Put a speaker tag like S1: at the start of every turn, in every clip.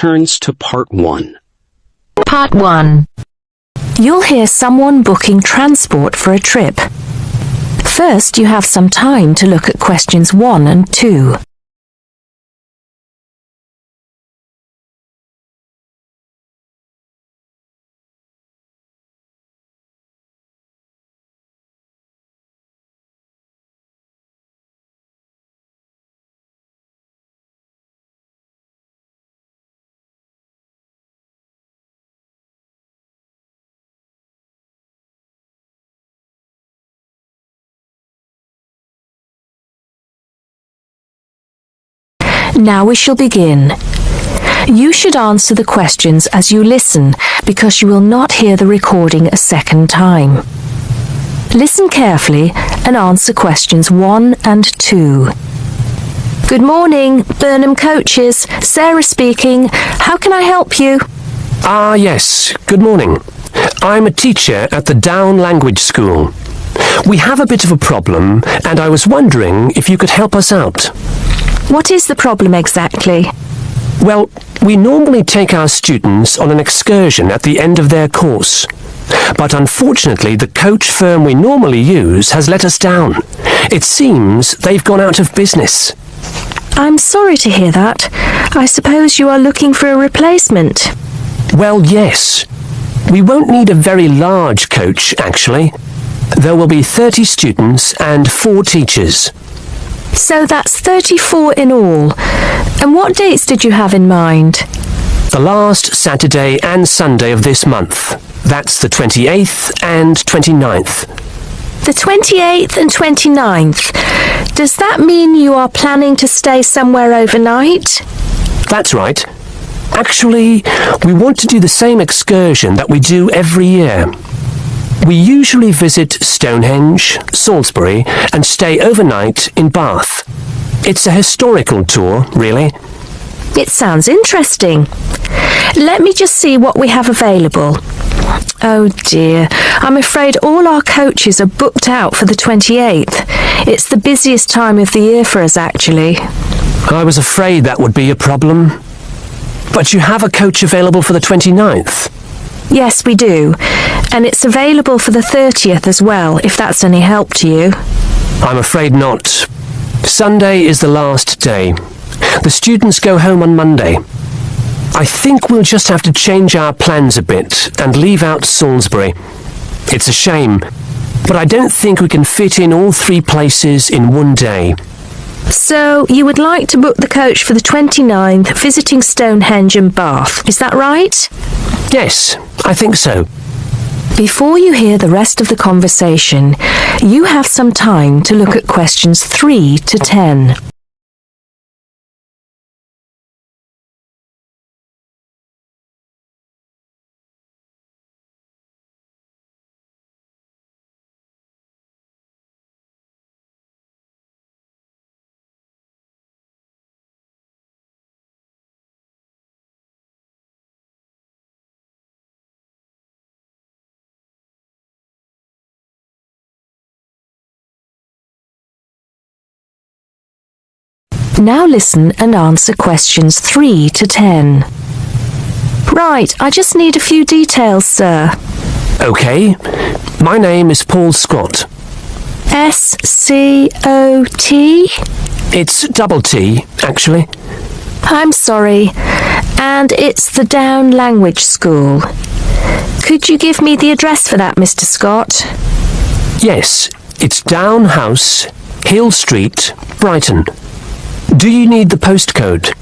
S1: returns to Part 1.
S2: Part 1. You'll hear someone booking transport for a trip. First, you have some time to look at questions 1 and 2. Now we shall begin. You should answer the questions as you listen because you will not hear the recording a second time. Listen carefully and answer questions 1 and 2. Good morning, Burnham Coaches. Sarah speaking. How can I help you?
S3: Yes. Good morning. I'm a teacher at the Down Language School. We have a bit of a problem, and I was wondering if you could help us out.
S2: What is the problem exactly?
S3: Well, we normally take our students on an excursion at the end of their course. But unfortunately, the coach firm we normally use has let us down. It seems they've gone out of business.
S2: I'm sorry to hear that. I suppose you are looking for a replacement.
S3: Well, yes. We won't need a very large coach, actually. There will be 30 students and 4 teachers.
S2: So that's 34 in all. And what dates did you have in mind?
S3: The last Saturday and Sunday of this month. That's the 28th and 29th.
S2: The 28th and 29th. Does that mean you are planning to stay somewhere overnight?
S3: That's right. Actually, we want to do the same excursion that we do every year. We usually visit Stonehenge, Salisbury, and stay overnight in Bath. It's a historical tour, really.
S2: It sounds interesting. Let me just see what we have available. Oh dear, I'm afraid all our coaches are booked out for the 28th. It's the busiest time of the year for us, actually.
S3: I was afraid that would be a problem. But you have a coach available for the 29th?
S2: Yes, we do. And it's available for the 30th as well, if that's any help to you.
S3: I'm afraid not. Sunday is the last day. The students go home on Monday. I think we'll just have to change our plans a bit and leave out Salisbury. It's a shame, but I don't think we can fit in all 3 places in one day.
S2: So, you would like to book the coach for the 29th, visiting Stonehenge and Bath, is that right?
S3: Yes, I think so.
S2: Before you hear the rest of the conversation, you have some time to look at questions 3 to 10. Now listen and answer questions 3 to 10. Right, I just need a few details, sir.
S3: OK. My name is Paul Scott.
S2: S-C-O-T?
S3: It's double T, actually.
S2: I'm sorry. And it's the Down Language School. Could you give me the address for that, Mr. Scott?
S3: Yes, it's Down House, Hill Street, Brighton. Do you need the postcode?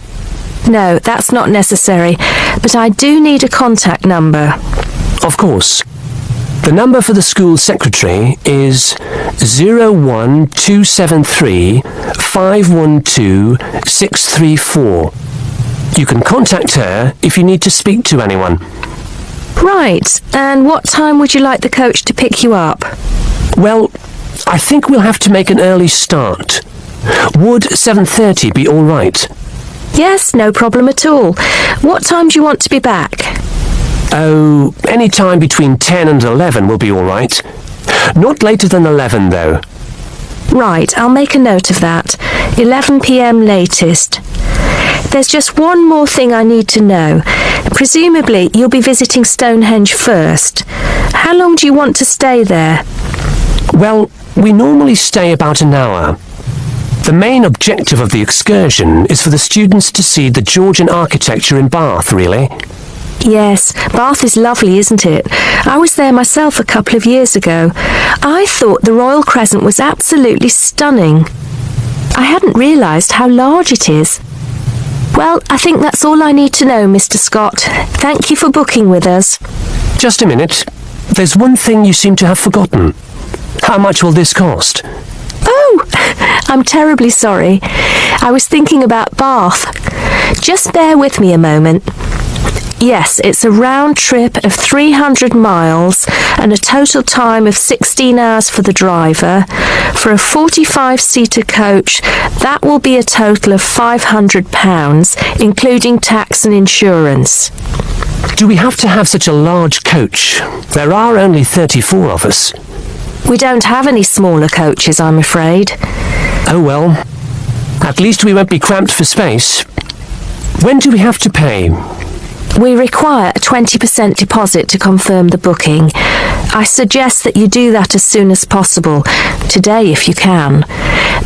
S2: No, that's not necessary, but I do need a contact number.
S3: Of course. The number for the school secretary is 01273 512 634. You can contact her if you need to speak to anyone.
S2: Right, and what time would you like the coach to pick you up?
S3: Well, I think we'll have to make an early start. Would 7:30 be all right?
S2: Yes, no problem at all. What time do you want to be back?
S3: Oh, any time between 10 and 11 will be all right. Not later than 11, though.
S2: Right, I'll make a note of that. 11 p.m. latest. There's just one more thing I need to know. Presumably, you'll be visiting Stonehenge first. How long do you want to stay there?
S3: Well, we normally stay about an hour. The main objective of the excursion is for the students to see the Georgian architecture in Bath, really.
S2: Yes, Bath is lovely, isn't it? I was there myself a couple of years ago. I thought the Royal Crescent was absolutely stunning. I hadn't realised how large it is. Well, I think that's all I need to know, Mr. Scott. Thank you for booking with us.
S3: Just a minute. There's one thing you seem to have forgotten. How much will this cost?
S2: Oh, I'm terribly sorry. I was thinking about Bath. Just bear with me a moment. Yes, it's a round trip of 300 miles and a total time of 16 hours for the driver. For a 45-seater coach, that will be a total of £500, including tax and insurance.
S3: Do we have to have such a large coach? There are only 34 of us.
S2: We don't have any smaller coaches, I'm afraid.
S3: Oh well. At least we won't be cramped for space. When do we have to pay?
S2: We require a 20% deposit to confirm the booking. I suggest that you do that as soon as possible, today if you can.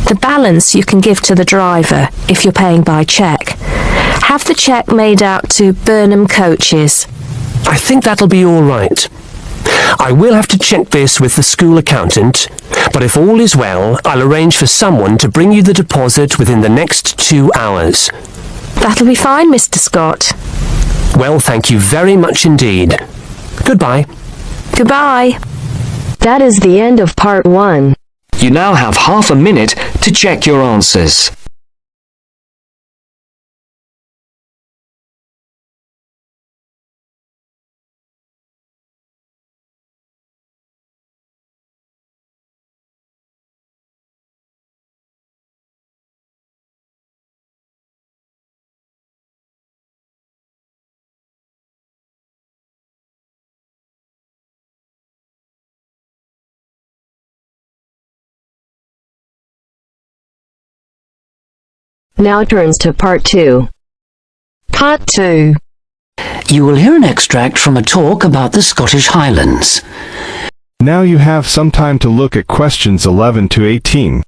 S2: The balance you can give to the driver if you're paying by cheque. Have the cheque made out to Burnham Coaches.
S3: I think that'll be all right. I will have to check this with the school accountant, but if all is well, I'll arrange for someone to bring you the deposit within the next 2 hours.
S2: That'll be fine, Mr. Scott.
S3: Well, thank you very much indeed. Goodbye.
S2: Goodbye.
S1: That is the end of part 1. You now have half a minute to check your answers. Now turns to part 2. Part 2.
S4: You will hear an extract from a talk about the Scottish Highlands.
S5: Now you have some time to look at questions 11 to 18.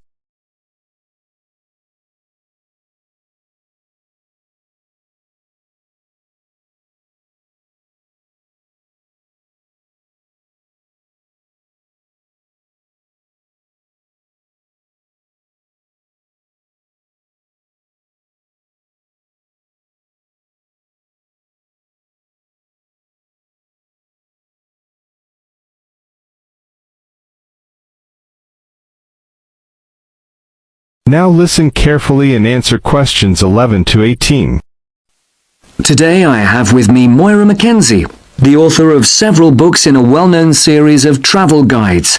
S5: Now listen carefully and answer questions 11 to 18.
S1: Today I have with me Moira Mackenzie, the author of several books in a well-known series of travel guides,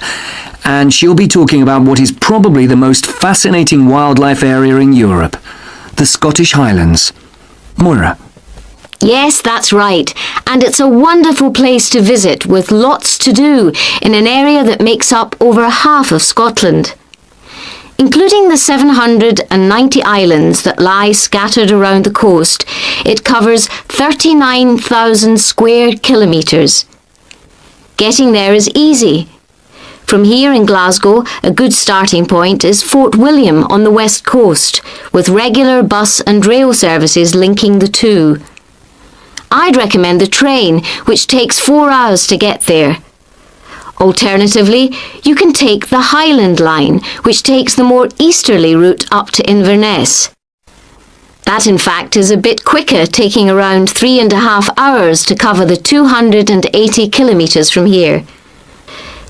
S1: and she'll be talking about what is probably the most fascinating wildlife area in Europe, the Scottish Highlands. Moira.
S6: Yes, that's right. And it's a wonderful place to visit with lots to do in an area that makes up over half of Scotland. Including the 790 islands that lie scattered around the coast, it covers 39,000 square kilometres. Getting there is easy. From here in Glasgow, a good starting point is Fort William on the west coast, with regular bus and rail services linking the two. I'd recommend the train, which takes 4 hours to get there. Alternatively, you can take the Highland Line, which takes the more easterly route up to Inverness. That, in fact, is a bit quicker, taking around 3.5 hours to cover the 280 kilometres from here.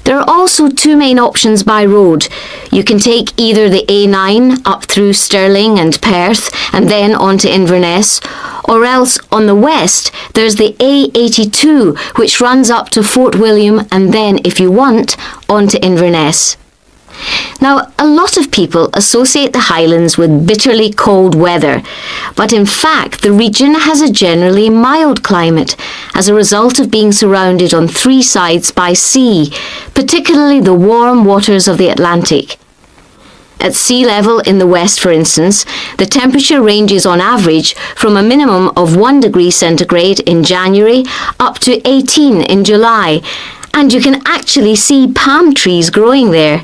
S6: There are also two main options by road. You can take either the A9 up through Stirling and Perth and then on to Inverness, or else on the west there's the A82 which runs up to Fort William and then, if you want, on to Inverness. Now, a lot of people associate the Highlands with bitterly cold weather, but in fact the region has a generally mild climate as a result of being surrounded on 3 sides by sea, particularly the warm waters of the Atlantic. At sea level in the west, for instance, the temperature ranges on average from a minimum of 1 degree centigrade in January up to 18 in July, and you can actually see palm trees growing there.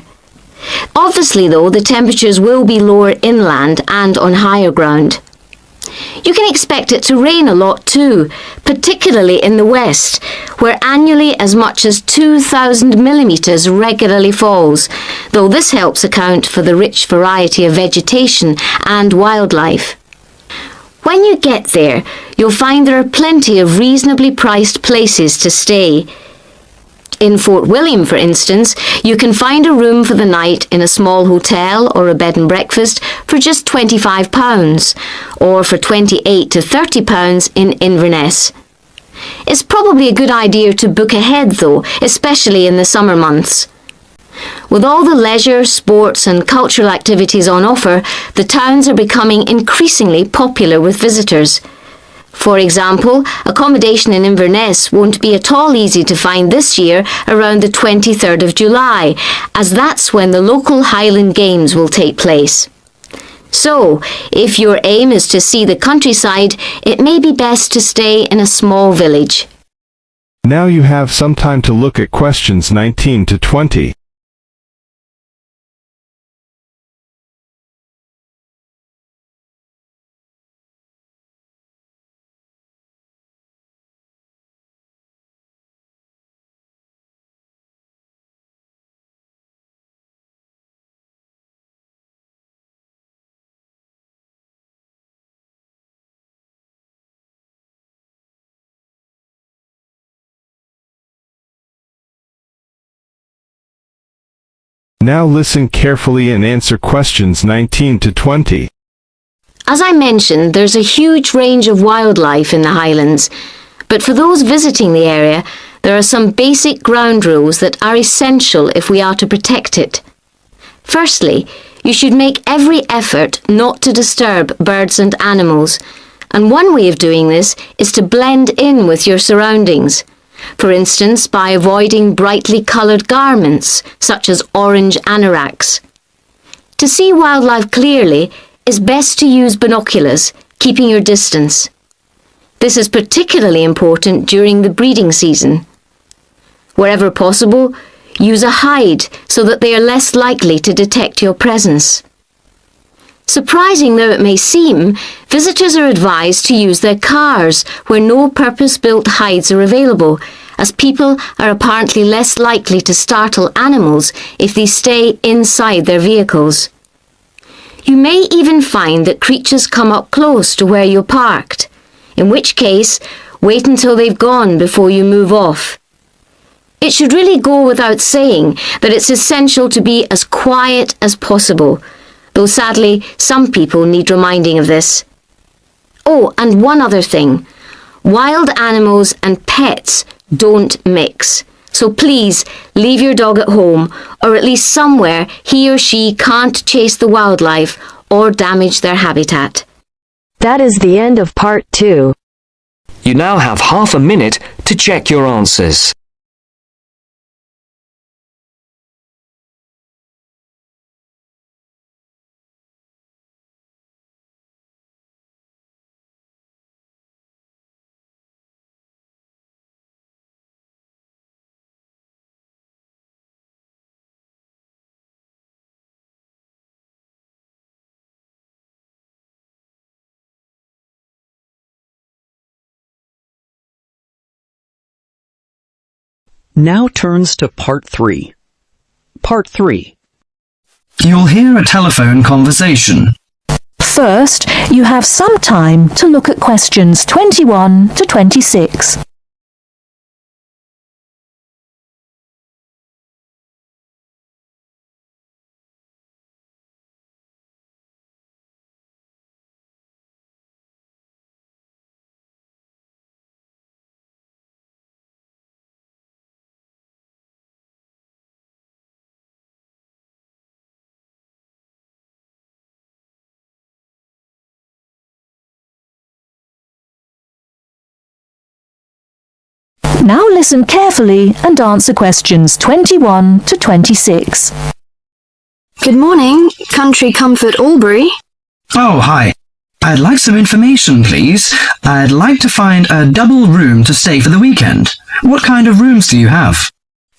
S6: Obviously, though, the temperatures will be lower inland and on higher ground. You can expect it to rain a lot too, particularly in the west, where annually as much as 2,000 millimetres regularly falls, though this helps account for the rich variety of vegetation and wildlife. When you get there, you'll find there are plenty of reasonably priced places to stay. In Fort William, for instance, you can find a room for the night in a small hotel or a bed and breakfast for just £25, or for £28 to £30 in Inverness. It's probably a good idea to book ahead though, especially in the summer months. With all the leisure, sports and cultural activities on offer, the towns are becoming increasingly popular with visitors. For example, accommodation in Inverness won't be at all easy to find this year around the 23rd of July, as that's when the local Highland Games will take place. So, if your aim is to see the countryside, it may be best to stay in a small village.
S5: Now you have some time to look at questions 19 to 20. Now listen carefully and answer questions 19 to 20.
S6: As I mentioned, there's a huge range of wildlife in the Highlands, but for those visiting the area, there are some basic ground rules that are essential if we are to protect it. Firstly, you should make every effort not to disturb birds and animals, and one way of doing this is to blend in with your surroundings. For instance, by avoiding brightly coloured garments, such as orange anoraks. To see wildlife clearly, it's best to use binoculars, keeping your distance. This is particularly important during the breeding season. Wherever possible, use a hide so that they are less likely to detect your presence. Surprising though it may seem, visitors are advised to use their cars where no purpose-built hides are available, as people are apparently less likely to startle animals if they stay inside their vehicles. You may even find that creatures come up close to where you're parked, in which case, wait until they've gone before you move off. It should really go without saying that it's essential to be as quiet as possible, though sadly some people need reminding of this. Oh, and one other thing. Wild animals and pets don't mix. So please leave your dog at home, or at least somewhere he or she can't chase the wildlife or damage their habitat.
S2: That is the end of part 2.
S1: You now have half a minute to check your answers.
S7: Now turns to Part 3. Part 3.
S8: You'll hear a telephone conversation.
S2: First, you have some time to look at questions 21 to 26. Now listen carefully and answer questions 21 to 26.
S9: Good morning, Country Comfort Albury.
S8: Oh, hi. I'd like some information, please. I'd like to find a double room to stay for the weekend. What kind of rooms do you have?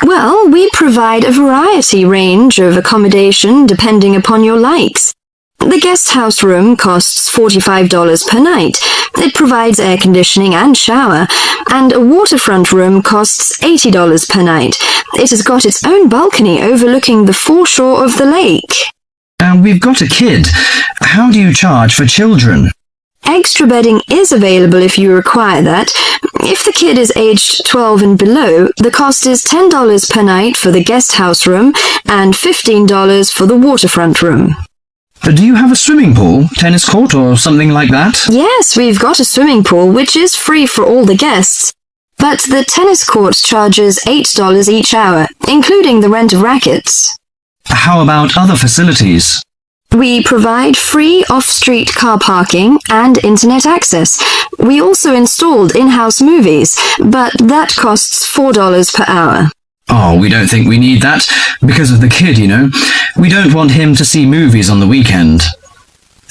S9: Well, we provide a variety range of accommodation depending upon your likes. The guest house room costs $45 per night. It provides air conditioning and shower, and a waterfront room costs $80 per night. It has got its own balcony overlooking the foreshore of the lake.
S8: We've got a kid. How do you charge for children?
S9: Extra bedding is available if you require that. If the kid is aged 12 and below, the cost is $10 per night for the guest house room and $15 for the waterfront room.
S8: Do you have a swimming pool, tennis court, or something like that?
S9: Yes, we've got a swimming pool, which is free for all the guests. But the tennis court charges $8 each hour, including the rent of rackets.
S8: How about other facilities?
S9: We provide free off-street car parking and internet access. We also installed in-house movies, but that costs $4 per hour.
S8: Oh, we don't think we need that. Because of the kid, you know. We don't want him to see movies on the weekend.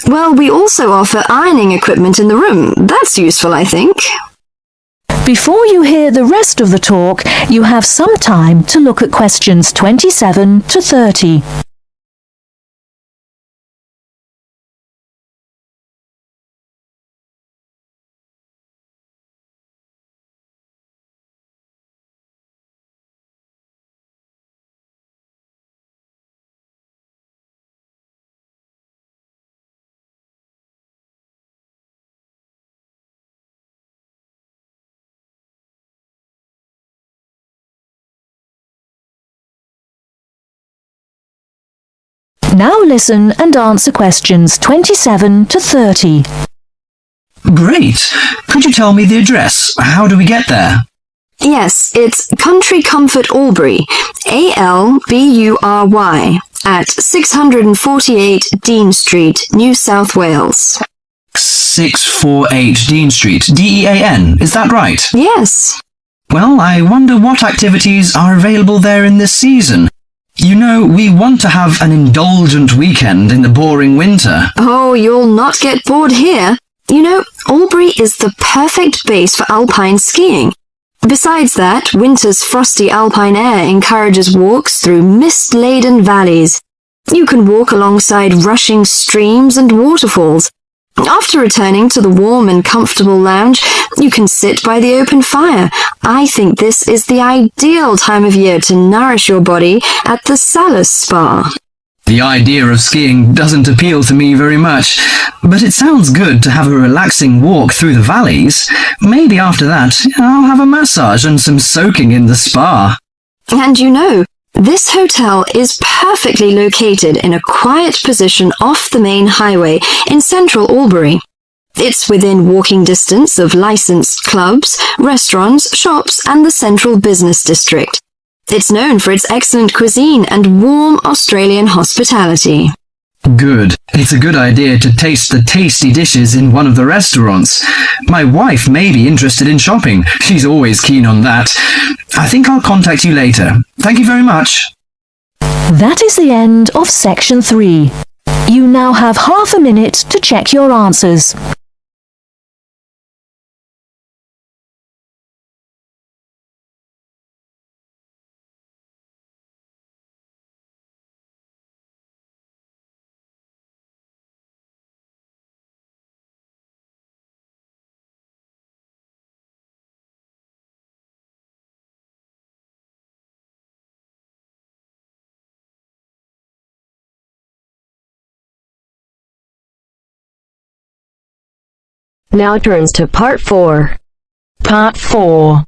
S9: Well, we also offer ironing equipment in the room. That's useful, I think.
S2: Before you hear the rest of the talk, you have some time to look at questions 27 to 30. Now listen and answer questions 27 to 30.
S8: Great. Could you tell me the address? How do we get there?
S9: Yes, it's Country Comfort Albury, Albury, at 648 Dean Street, New South Wales.
S8: 648 Dean Street, Dean, is that right?
S9: Yes.
S8: Well, I wonder what activities are available there in this season. You know, we want to have an indulgent weekend in the boring winter.
S9: Oh, you'll not get bored here. You know, Albury is the perfect base for alpine skiing. Besides that, winter's frosty alpine air encourages walks through mist-laden valleys. You can walk alongside rushing streams and waterfalls. After returning to the warm and comfortable lounge, you can sit by the open fire. I think this is the ideal time of year to nourish your body at the Salus Spa.
S8: The idea of skiing doesn't appeal to me very much, but it sounds good to have a relaxing walk through the valleys. Maybe after that, I'll have a massage and some soaking in the spa.
S9: And you know, this hotel is perfectly located in a quiet position off the main highway in central Albury. It's within walking distance of licensed clubs, restaurants, shops, and the central business district. It's known for its excellent cuisine and warm Australian hospitality.
S8: Good. It's a good idea to taste the tasty dishes in one of the restaurants. My wife may be interested in shopping. She's always keen on that. I think I'll contact you later. Thank you very much.
S2: That is the end of section 3. You now have half a minute to check your answers.
S10: Now turns to Part 4.
S2: Part 4.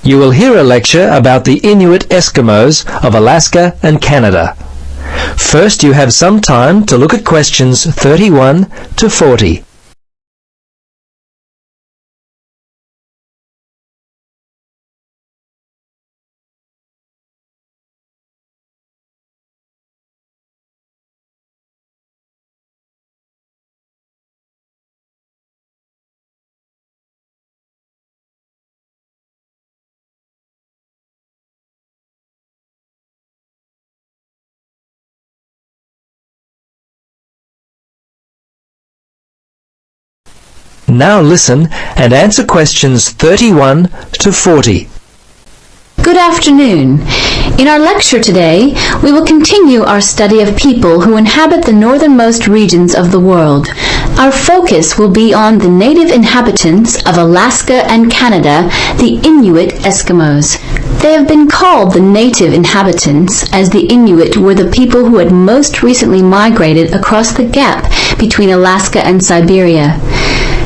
S11: You will hear a lecture about the Inuit Eskimos of Alaska and Canada. First, you have some time to look at questions 31 to 40. Now listen and answer questions 31 to 40.
S12: Good afternoon. In our lecture today, we will continue our study of people who inhabit the northernmost regions of the world. Our focus will be on the native inhabitants of Alaska and Canada, the Inuit Eskimos. They have been called the native inhabitants as the Inuit were the people who had most recently migrated across the gap between Alaska and Siberia.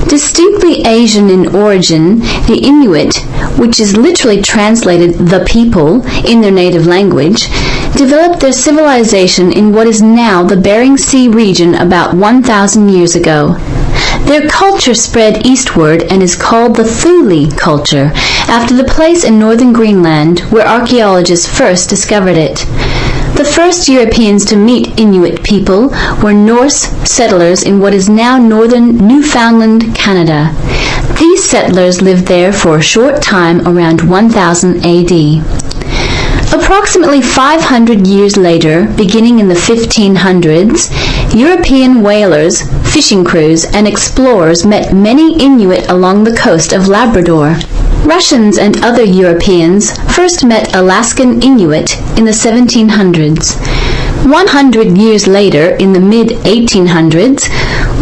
S12: Distinctly Asian in origin, the Inuit, which is literally translated the people in their native language, developed their civilization in what is now the Bering Sea region about 1,000 years ago. Their culture spread eastward and is called the Thule culture, after the place in northern Greenland where archaeologists first discovered it. The first Europeans to meet Inuit people were Norse settlers in what is now northern Newfoundland, Canada. These settlers lived there for a short time around 1000 AD. Approximately 500 years later, beginning in the 1500s, European whalers, fishing crews, and explorers met many Inuit along the coast of Labrador. Russians and other Europeans first met Alaskan Inuit in the 1700s. 100 years later, in the mid-1800s,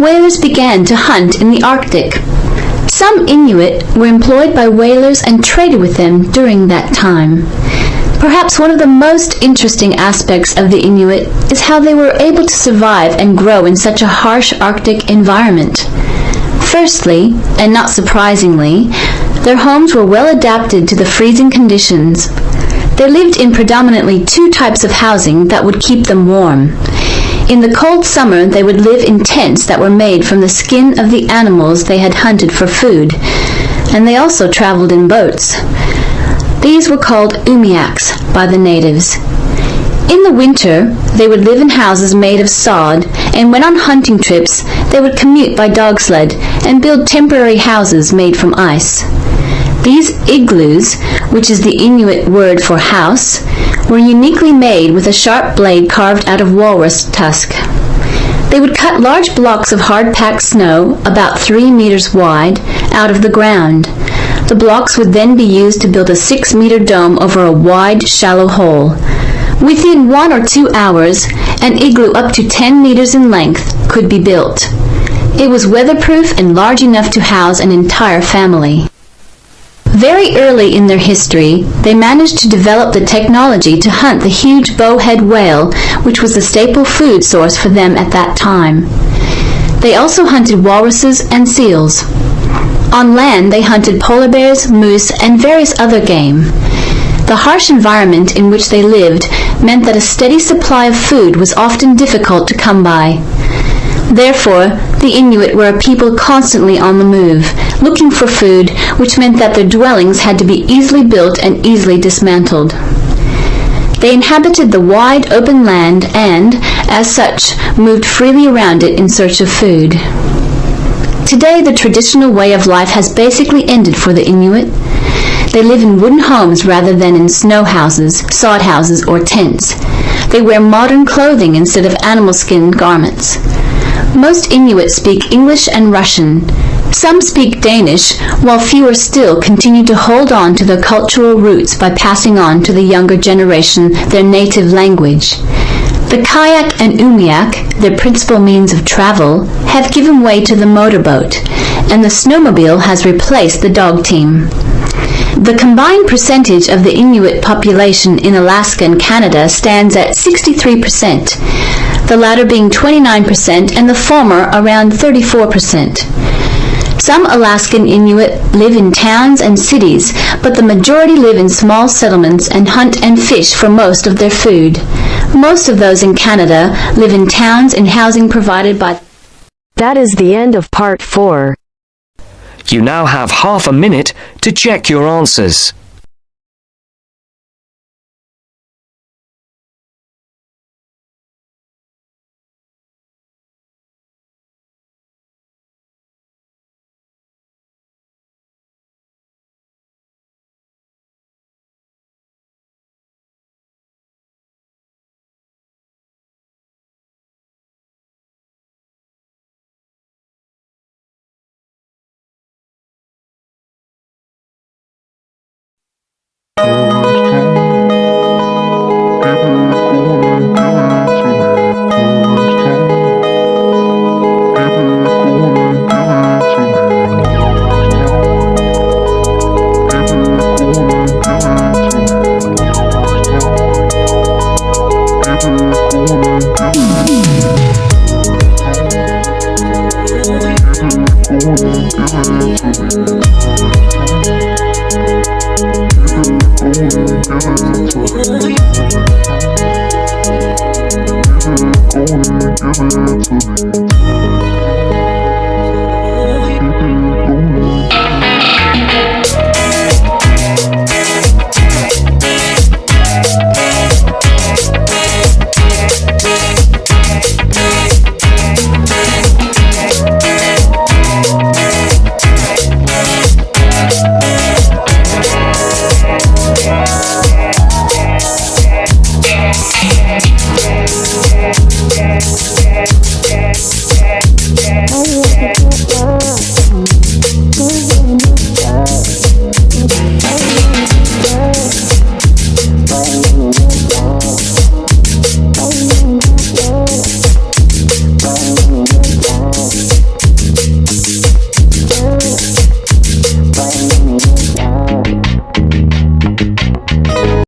S12: whalers began to hunt in the Arctic. Some Inuit were employed by whalers and traded with them during that time. Perhaps one of the most interesting aspects of the Inuit is how they were able to survive and grow in such a harsh Arctic environment. Firstly, and not surprisingly, their homes were well adapted to the freezing conditions. They lived in predominantly two types of housing that would keep them warm. In the cold summer, they would live in tents that were made from the skin of the animals they had hunted for food, and they also traveled in boats. These were called umiaks by the natives. In the winter, they would live in houses made of sod, and when on hunting trips, they would commute by dog sled and build temporary houses made from ice. These igloos, which is the Inuit word for house, were uniquely made with a sharp blade carved out of walrus tusk. They would cut large blocks of hard-packed snow, about 3 meters wide, out of the ground. The blocks would then be used to build a 6-meter dome over a wide, shallow hole. Within 1 or 2 hours, an igloo up to 10 meters in length could be built. It was weatherproof and large enough to house an entire family. Very early in their history, they managed to develop the technology to hunt the huge bowhead whale, which was the staple food source for them at that time. They also hunted walruses and seals. On land, they hunted polar bears, moose, and various other game. The harsh environment in which they lived meant that a steady supply of food was often difficult to come by. Therefore, the Inuit were a people constantly on the move, looking for food, which meant that their dwellings had to be easily built and easily dismantled. They inhabited the wide open land and, as such, moved freely around it in search of food. Today, the traditional way of life has basically ended for the Inuit. They live in wooden homes rather than in snow houses, sod houses, or tents. They wear modern clothing instead of animal skin garments. Most Inuit speak English and Russian. Some speak Danish, while fewer still continue to hold on to their cultural roots by passing on to the younger generation their native language. The kayak and umiak, their principal means of travel, have given way to the motorboat, and the snowmobile has replaced the dog team. The combined percentage of the Inuit population in Alaska and Canada stands at 63%, the latter being 29% and the former around 34%. Some Alaskan Inuit live in towns and cities, but the majority live in small settlements and hunt and fish for most of their food. Most of those in Canada live in towns and housing provided by...
S10: That is the end of part 4.
S1: You now have half a minute to check your answers.
S13: Give it to me.